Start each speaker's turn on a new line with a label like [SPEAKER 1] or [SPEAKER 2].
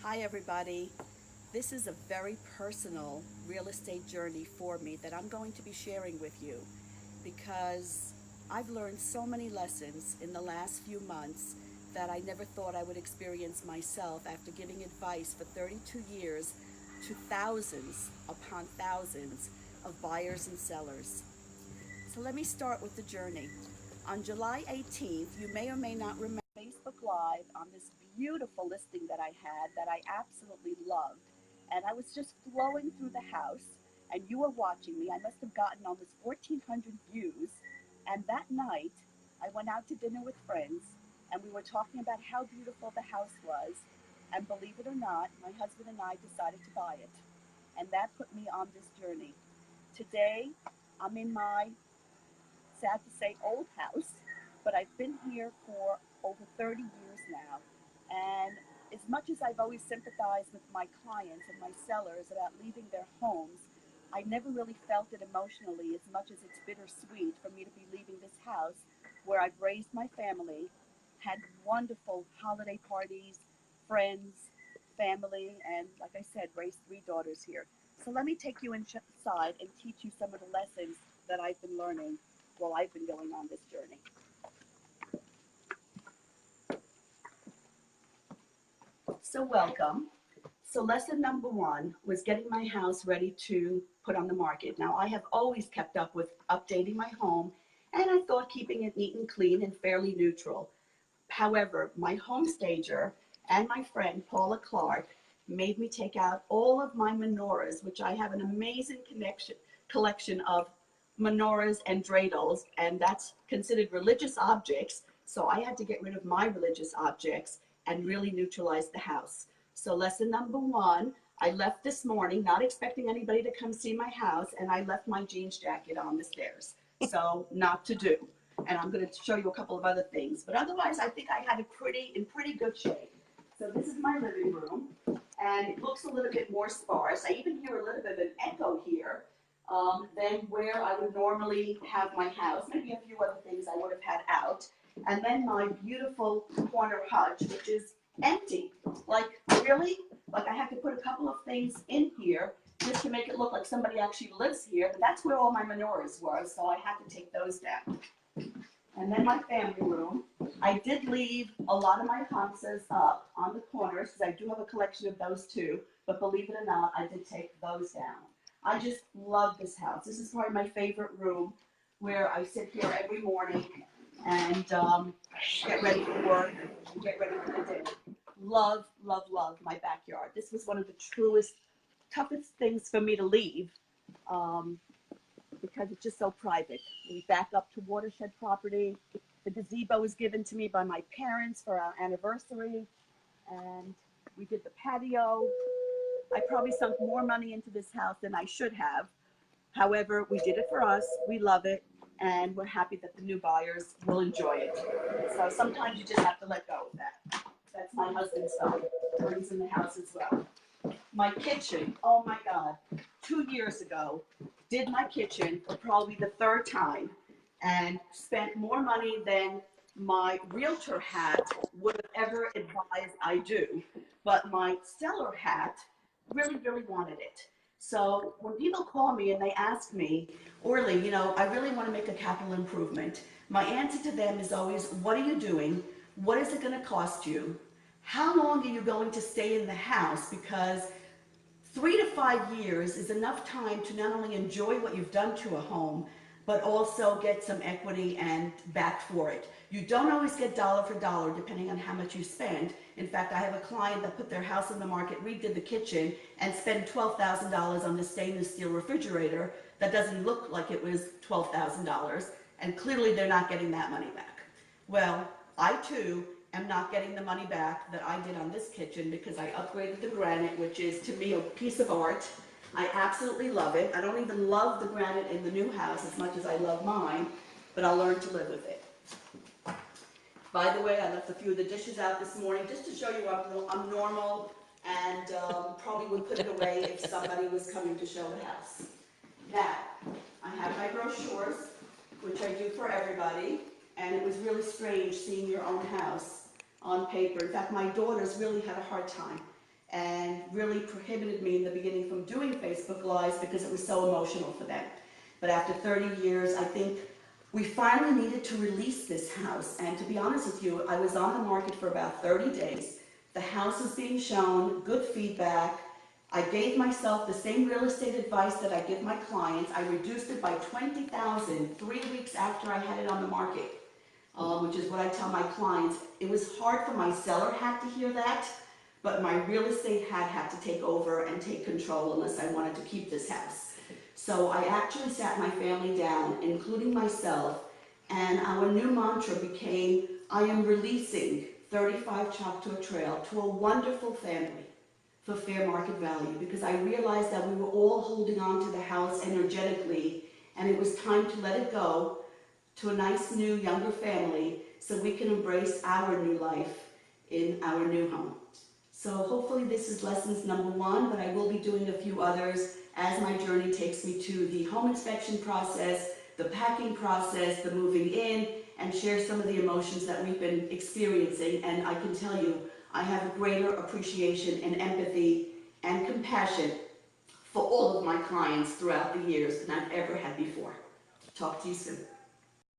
[SPEAKER 1] Hi everybody. This is a very personal real estate journey for me that I'm going to be sharing with you because I've learned so many lessons in the last few months that I never thought I would experience myself after giving advice for 32 years to thousands upon thousands of buyers and sellers. So let me start with the journey. On July 18th, you may or may not remember Facebook Live on this beautiful listing that I had that I absolutely loved. And I was just flowing through the house, and you were watching me. I must have gotten almost 1,400 views. And that night, I went out to dinner with friends, and we were talking about how beautiful the house was. And believe it or not, my husband and I decided to buy it. And that put me on this journey. Today, I'm in my, sad to say, old house, but I've been here for over 30 years now. And as much as I've always sympathized with my clients and my sellers about leaving their homes, I never really felt it emotionally as much as it's bittersweet for me to be leaving this house where I've raised my family, had wonderful holiday parties, friends, family, and like I said, raised three daughters here. So let me take you inside and teach you some of the lessons that I've been learning while I've been going on this journey. So welcome. So lesson number one was getting my house ready to put on the market. Now I have always kept up with updating my home, and I thought keeping it neat and clean and fairly neutral. However, my home stager and my friend Paula Clark made me take out all of my menorahs, which I have an amazing collection of menorahs and dreidels, and that's considered religious objects. So I had to get rid of my religious objects and really neutralize the house. So lesson number one, I left this morning not expecting anybody to come see my house, and I left my jeans jacket on the stairs. So not to do. And I'm going to show you a couple of other things. But otherwise, I think I had it in pretty good shape. So this is my living room, and it looks a little bit more sparse. I even hear a little bit of an echo here than where I would normally have my house. Maybe a few other things I would have had out. And then my beautiful corner hutch, which is empty. Like, really? Like, I had to put a couple of things in here just to make it look like somebody actually lives here. But that's where all my menorahs were, so I had to take those down. And then my family room. I did leave a lot of my hamsas up on the corners because I do have a collection of those too. But believe it or not, I did take those down. I just love this house. This is probably my favorite room where I sit here every morning and get ready for work, get ready for the day. Love, love, love my backyard. This was one of the toughest things for me to leave. Because it's just so private. We back up to Watershed property. The gazebo was given to me by my parents for our anniversary, and we did the patio. I probably sunk more money into this house than I should have. However, we did it for us. We love it, and we're happy that the new buyers will enjoy it. So sometimes you just have to let go of that. That's my husband's son. He's in the house as well. My kitchen, oh my God, 2 years ago, did my kitchen for probably the third time and spent more money than my realtor hat would have ever advised I do. But my seller hat really, really wanted it. So when people call me and they ask me, Orly, I really want to make a capital improvement, my answer to them is always, what are you doing? What is it going to cost you? How long are you going to stay in the house? Because 3 to 5 years is enough time to not only enjoy what you've done to a home, but also get some equity and back for it. You don't always get dollar for dollar depending on how much you spend. In fact, I have a client that put their house on the market, redid the kitchen, and spent $12,000 on the stainless steel refrigerator that doesn't look like it was $12,000, and clearly they're not getting that money back. Well, I too am not getting the money back that I did on this kitchen because I upgraded the granite, which is to me a piece of art. I absolutely love it. I don't even love the granite in the new house as much as I love mine, but I'll learn to live with it. By the way, I left a few of the dishes out this morning just to show you I'm normal, and probably would put it away if somebody was coming to show the house. Now, I have my brochures, which I do for everybody, and it was really strange seeing your own house on paper. In fact, my daughters really had a hard time. and really prohibited me in the beginning from doing Facebook Lives because it was so emotional for them. But after 30 years, I think we finally needed to release this house. And to be honest with you, I was on the market for about 30 days. The house was being shown, good feedback. I gave myself the same real estate advice that I give my clients. I reduced it by $20,000 3 weeks after I had it on the market, which is what I tell my clients. It was hard for my seller had to hear that, but my real estate had to take over and take control unless I wanted to keep this house. So I actually sat my family down, including myself, and our new mantra became, I am releasing 35 Choctaw Trail to a wonderful family for fair market value, because I realized that we were all holding on to the house energetically, and it was time to let it go to a nice new younger family so we can embrace our new life in our new home. So hopefully this is lessons number 1, but I will be doing a few others as my journey takes me to the home inspection process, the packing process, the moving in, and share some of the emotions that we've been experiencing. And I can tell you, I have a greater appreciation and empathy and compassion for all of my clients throughout the years than I've ever had before. Talk to you soon.